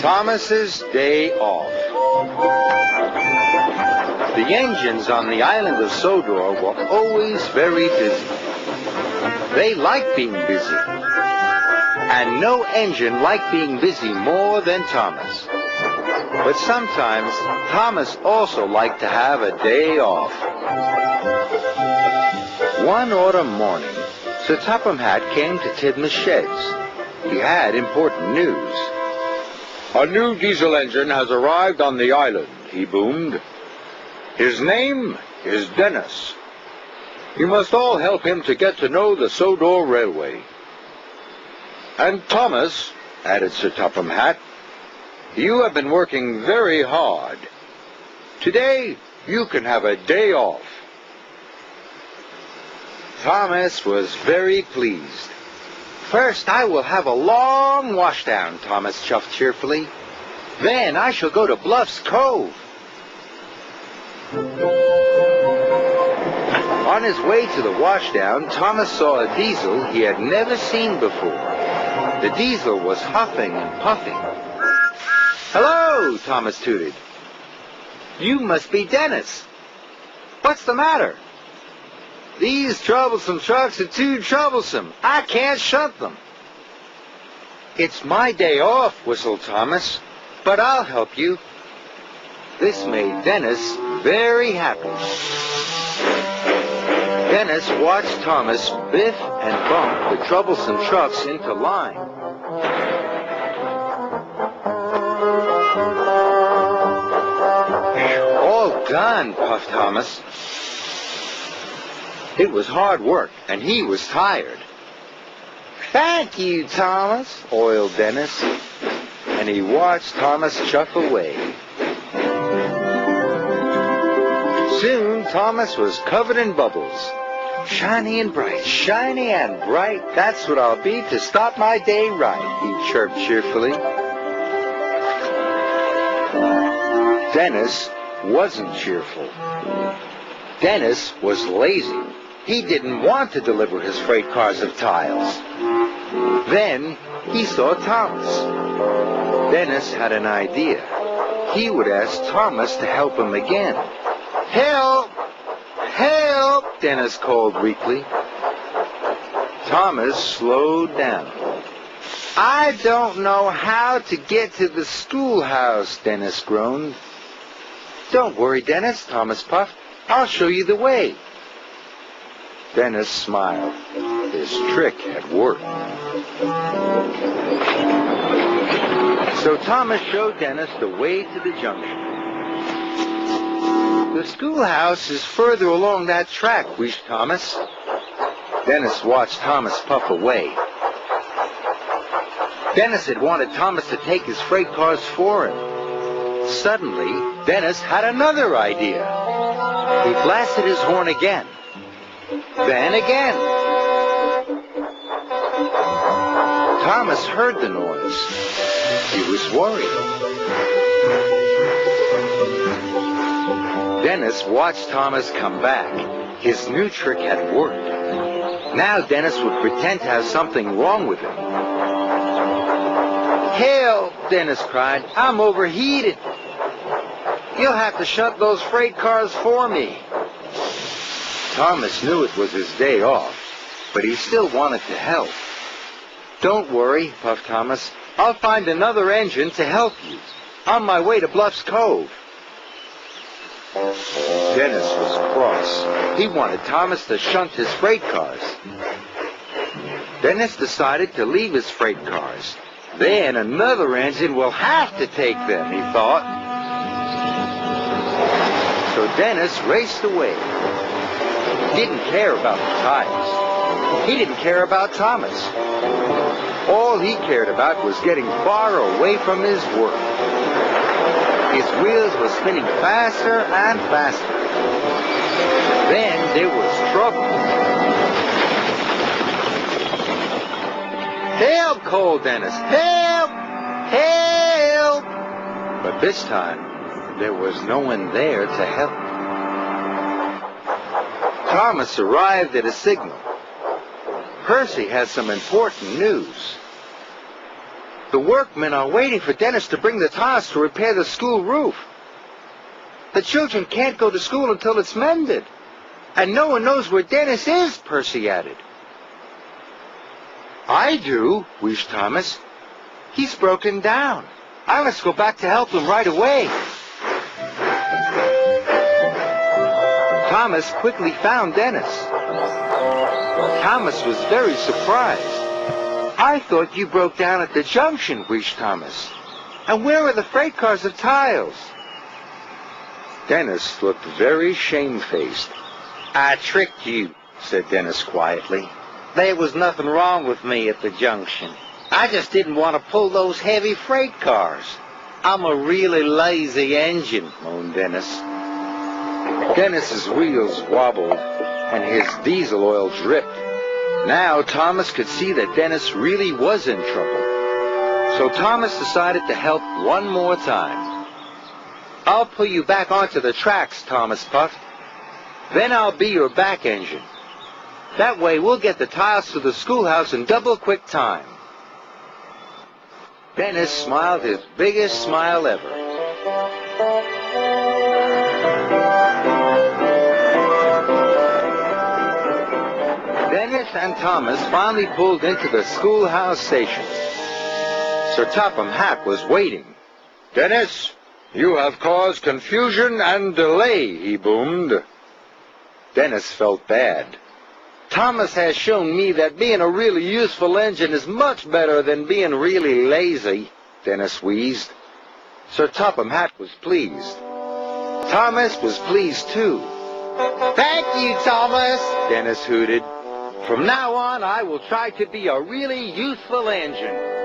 Thomas's day off. The engines on the island of Sodor were always very busy. They liked being busy. And no engine liked being busy more than Thomas. But sometimes Thomas also liked to have a day off. One autumn morning, Sir Topham Hatt came to Tidmouth Sheds. He had important news. "A new diesel engine has arrived on the island," he boomed. "His name is Dennis. You must all help him to get to know the Sodor Railway. And Thomas," added Sir Topham Hatt, "you have been working very hard. Today, you can have a day off." Thomas was very pleased. "First, I will have a long washdown," Thomas chuffed cheerfully. "Then I shall go to Bluff's Cove." On his way to the washdown, Thomas saw a diesel he had never seen before. The diesel was huffing and puffing. "Hello," Thomas tooted. "You must be Dennis. What's the matter?" "These troublesome trucks are too troublesome. I can't shunt them." "It's my day off," whistled Thomas, "but I'll help you." This made Dennis very happy. Dennis watched Thomas biff and bump the troublesome trucks into line. "All done," puffed Thomas. It was hard work, and he was tired. "Thank you, Thomas," oiled Dennis, and he watched Thomas chuff away. Soon, Thomas was covered in bubbles. "Shiny and bright, that's what I'll be to start my day right," he chirped cheerfully. Dennis wasn't cheerful. Dennis was lazy. He didn't want to deliver his freight cars of tiles. Then he saw Thomas. Dennis had an idea. He would ask Thomas to help him again. "Help! Help!" Dennis called weakly. Thomas slowed down. "I don't know how to get to the schoolhouse," Dennis groaned. "Don't worry, Dennis," Thomas puffed. "I'll show you the way." Dennis smiled. His trick had worked. So Thomas showed Dennis the way to the junction. "The schoolhouse is further along that track," wheezed Thomas. Dennis watched Thomas puff away. Dennis had wanted Thomas to take his freight cars for him. Suddenly, Dennis had another idea. He blasted his horn again. Then again. Thomas heard the noise. He was worried. Dennis watched Thomas come back. His new trick had worked. Now Dennis would pretend to have something wrong with him. "Help!" Dennis cried. "I'm overheated. You'll have to shunt those freight cars for me." Thomas knew it was his day off, but he still wanted to help. "Don't worry," puffed Thomas. "I'll find another engine to help you. On my way to Bluff's Cove." Dennis was cross. He wanted Thomas to shunt his freight cars. Dennis decided to leave his freight cars. Then another engine will have to take them, he thought. So Dennis raced away. He didn't care about the tires. He didn't care about Thomas. All he cared about was getting far away from his work. His wheels were spinning faster and faster. Then there was trouble. "Help!" called Dennis. "Help! Help!" But this time, there was no one there to help. Thomas arrived at a signal. "Percy has some important news." The workmen are waiting for Dennis to bring the tiles to repair the school roof. The children can't go to school until it's mended. And no one knows where Dennis is, Percy added. I do, wheezed Thomas. He's broken down. I must go back to help him right away. Thomas quickly found Dennis. Thomas was very surprised. I thought you broke down at the junction, wheezed Thomas. And where are the freight cars of tiles? Dennis looked very shamefaced. I tricked you, said Dennis quietly. There was nothing wrong with me at the junction. I just didn't want to pull those heavy freight cars. I'm a really lazy engine, moaned Dennis. Dennis's wheels wobbled and his diesel oil dripped. Now Thomas could see that Dennis really was in trouble. So Thomas decided to help one more time. I'll pull you back onto the tracks, Thomas puffed. Then I'll be your back engine. That way we'll get the tiles to the schoolhouse in double quick time. Dennis smiled his biggest smile ever. Dennis and Thomas finally pulled into the schoolhouse station. Sir Topham Hatt was waiting. Dennis, you have caused confusion and delay, he boomed. Dennis felt bad. Thomas has shown me that being a really useful engine is much better than being really lazy, Dennis wheezed. Sir Topham Hatt was pleased. Thomas was pleased too. Thank you, Thomas, Dennis hooted. From now on, I will try to be a really useful engine.